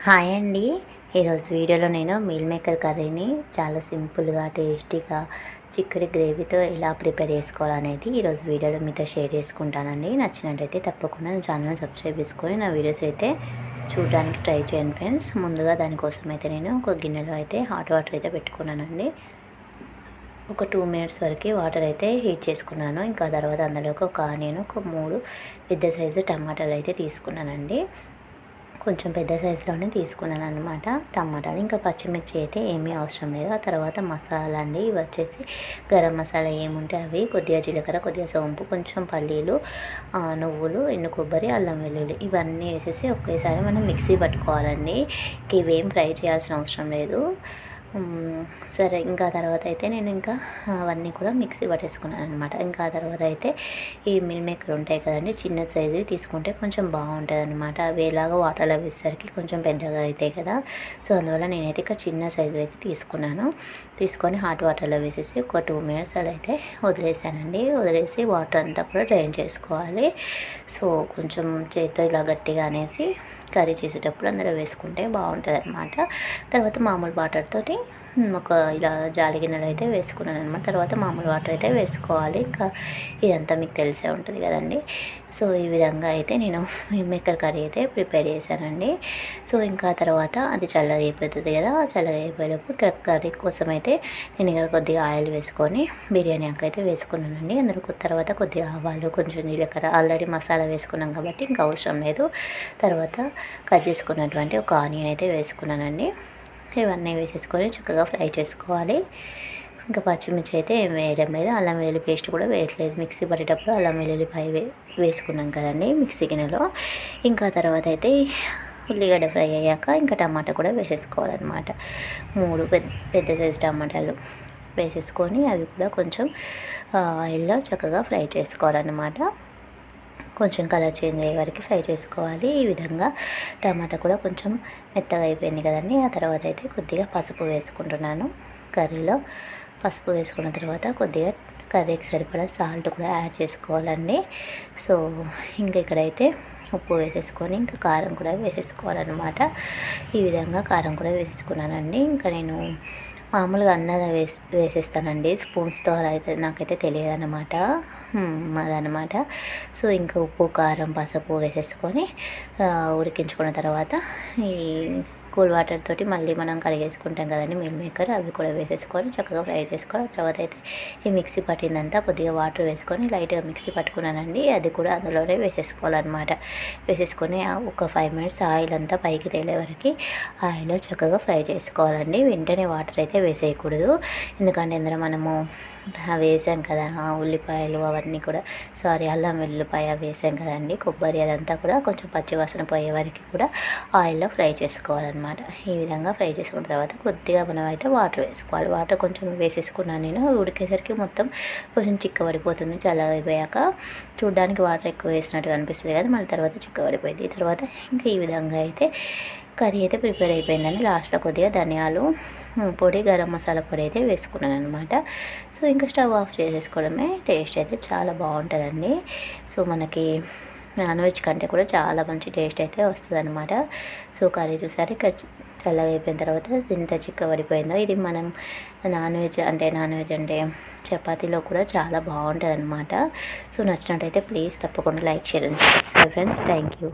Hi అండి. ఈరోజు వీడియోలో నేను మీల్ మేకర్ కర్రీని చాలా సింపుల్గా టేస్టీగా చిక్కడి గ్రేవీతో ఎలా ప్రిపేర్ చేసుకోవాలనేది ఈరోజు వీడియోలో మీతో షేర్ చేసుకుంటానండి. నచ్చినట్టయితే తప్పకుండా నా ఛానల్ సబ్స్క్రైబ్ చేసుకొని నా వీడియోస్ అయితే చూడడానికి ట్రై చేయండి ఫ్రెండ్స్. ముందుగా దానికోసం అయితే నేను ఒక గిన్నెలో అయితే హాట్ వాటర్ అయితే పెట్టుకున్నానండి. ఒక 2 మినిట్స్ వరకు వాటర్ అయితే హీట్ చేసుకున్నాను. ఇంకా తర్వాత అందులోకి ఒక ఆనియన్, ఒక 3 పెద్ద సైజు టమాటాలు అయితే తీసుకున్నానండి. కొంచెం పెద్ద సైజులోనే తీసుకున్నాను అనమాట టమాటాలు. ఇంకా పచ్చిమిర్చి అయితే ఏమీ అవసరం లేదు. ఆ తర్వాత మసాలా అండి, ఇవి వచ్చేసి గరం మసాలా ఏముంటే అవి, కొద్దిగా జీలకర్ర, కొద్దిగా సోంపు, కొంచెం పల్లీలు, నువ్వులు, ఎండు కొబ్బరి, అల్లం వెల్లుల్లి ఇవన్నీ వేసేసి ఒకేసారి మనం మిక్సీ పట్టుకోవాలండి. ఇవేం ఫ్రై చేయాల్సిన అవసరం లేదు. సరే, ఇంకా తర్వాత అయితే నేను ఇంకా అవన్నీ కూడా మిక్సీ పట్టేసుకున్నాను అనమాట. ఇంకా తర్వాత అయితే ఈ మిల్ మేకర్ ఉంటాయి కదండి, చిన్న సైజు తీసుకుంటే కొంచెం బాగుంటుంది అనమాట. అవి ఎలాగో వాటర్లో వేసేసరికి కొంచెం పెద్దగా అవుతాయి కదా. సో అందువల్ల నేనైతే ఇక్కడ చిన్న సైజు అయితే తీసుకొని హాట్ వాటర్లో వేసేసి ఒక 2 మినిట్స్ అలా అయితే వదిలేసానండి. వదిలేసి వాటర్ అంతా కూడా డ్రైన్ చేసుకోవాలి. సో కొంచెం చేతితో ఇలా గట్టిగా అనేసి కర్రీ చేసేటప్పుడు అందులో వేసుకుంటే బాగుంటుంది అనమాట. తర్వాత మామూలు వాటర్తో ఒక ఇలా జాలి గిన్నెలు అయితే వేసుకున్నాను అనమాట. తర్వాత మామూలు వాటర్ అయితే వేసుకోవాలి. ఇంకా ఇదంతా మీకు తెలిసే ఉంటుంది కదండి. సో ఈ విధంగా అయితే నేను మేకర్ కర్రీ అయితే ప్రిపేర్ చేశానండి. సో ఇంకా తర్వాత అది చల్లగా అయిపోతుంది కదా. చల్లగా అయిపోయేటప్పుడు కర్రీ కోసం అయితే నేను ఇక్కడ కొద్దిగా ఆయిల్ వేసుకొని బిర్యానీ ఆకు అయితే వేసుకున్నానండి. అందులో తర్వాత కొద్దిగా ఆవాలు, కొంచెం జీలకర్ర, ఆల్రెడీ మసాలా వేసుకున్నాం కాబట్టి ఇంకా అవసరం లేదు. తర్వాత కట్ చేసుకున్నటువంటి ఒక ఆనియన్ అయితే వేసుకున్నానండి. ఇవన్నీ వేసేసుకొని చక్కగా ఫ్రై చేసుకోవాలి. ఇంకా పచ్చిమిర్చి అయితే ఏం వేయడం లేదు. అల్లం వెల్లుల్లి పేస్ట్ కూడా వేయట్లేదు. మిక్సీ పట్టేటప్పుడు అల్లం వెల్లుల్లిపాయ వేసుకున్నాం కదండి మిక్సీ గిన్నెలో. ఇంకా తర్వాత అయితే ఉల్లిగడ్డ ఫ్రై అయ్యాక ఇంకా టమాటా కూడా వేసేసుకోవాలన్నమాట. 3 పెద్ద సైజు టమాటాలు వేసేసుకొని అవి కూడా కొంచెం ఆయిల్లో చక్కగా ఫ్రై చేసుకోవాలన్నమాట. కొంచెం కలర్ చేంజ్ అయ్యే వరకు ఫ్రై చేసుకోవాలి. ఈ విధంగా టమాటా కూడా కొంచెం మెత్తగా అయిపోయింది కదండి. ఆ తర్వాత అయితే కొద్దిగా పసుపు వేసుకుంటున్నాను. కర్రీలో పసుపు వేసుకున్న తర్వాత కొద్దిగా కర్రీకి సరిపడా సాల్ట్ కూడా యాడ్ చేసుకోవాలండి. సో ఇంకా ఇక్కడైతే ఉప్పు వేసేసుకొని ఇంకా కారం కూడా వేసేసుకోవాలన్నమాట. ఈ విధంగా కారం కూడా వేసేసుకున్నానండి. ఇంకా నేను మామూలుగా అన్నది వేసేస్తానండి స్పూన్స్తో. అలా అయితే నాకైతే తెలియదు అనమాట, అదనమాట. సో ఇంకా ఉప్పు, కారం, పసుపు వేసేసుకొని ఉడికించుకున్న తర్వాత ఈ కూల్ వాటర్ తోటి మళ్ళీ మనం కడిగేసుకుంటాం కదండి మీల్ మేకర్, అవి కూడా వేసేసుకొని చక్కగా ఫ్రై చేసుకోవాలి. తర్వాత అయితే ఈ మిక్సీ పట్టిందంతా కొద్దిగా వాటర్ వేసుకొని లైట్గా మిక్సీ పట్టుకున్నానండి. అది కూడా అందులోనే వేసేసుకోవాలన్నమాట. వేసేసుకొని ఒక 5 మినిట్స్ ఆయిల్ అంతా పైకి తేలే వరకు ఆయిల్లో చక్కగా ఫ్రై చేసుకోవాలండి. వెంటనే వాటర్ అయితే వేసేయకూడదు, ఎందుకంటే ఇందులో మనము వేసాం కదా ఉల్లిపాయలు అవన్నీ కూడా, అల్లం వెల్లుల్లిపాయ వేసాం కదండి, కొబ్బరి అదంతా కూడా కొంచెం పచ్చివాసన పోయే వరకు కూడా ఆయిల్లో ఫ్రై చేసుకోవాలన్నమాట. ఈ విధంగా ఫ్రై చేసుకున్న తర్వాత కొద్దిగా మనం అయితే వాటర్ వేసుకోవాలి. వాటర్ కొంచెం వేసేసుకున్నాను నేను. ఉడికేసరికి మొత్తం కొంచెం చిక్కబడిపోతుంది. చల్లగా అయిపోయాక చూడడానికి వాటర్ ఎక్కువ వేసినట్టుగా అనిపిస్తుంది కదా, మళ్ళీ తర్వాత చిక్కబడిపోయింది. తర్వాత ఇంకా ఈ విధంగా అయితే కర్రీ అయితే ప్రిపేర్ అయిపోయిందండి. లాస్ట్లో కొద్దిగా ధనియాలు పొడి, గరం మసాలా పొడి అయితే వేసుకున్నాను అనమాట. సో ఇంకా స్టవ్ ఆఫ్ చేసేసుకోవడమే. టేస్ట్ అయితే చాలా బాగుంటుందండి. సో మనకి నాన్ వెజ్ కంటే కూడా చాలా మంచి టేస్ట్ అయితే వస్తుంది అనమాట. సో కర్రీ చూసారు ఇక్కడ చల్లగా అయిపోయిన తర్వాత ఎంత చిక్కబడిపోయిందో. ఇది మనం నాన్ వెజ్ అంటే చపాతీలో కూడా చాలా బాగుంటుంది అనమాట. సో నచ్చినట్టయితే ప్లీజ్ తప్పకుండా like, share and subscribe friends. Thank you.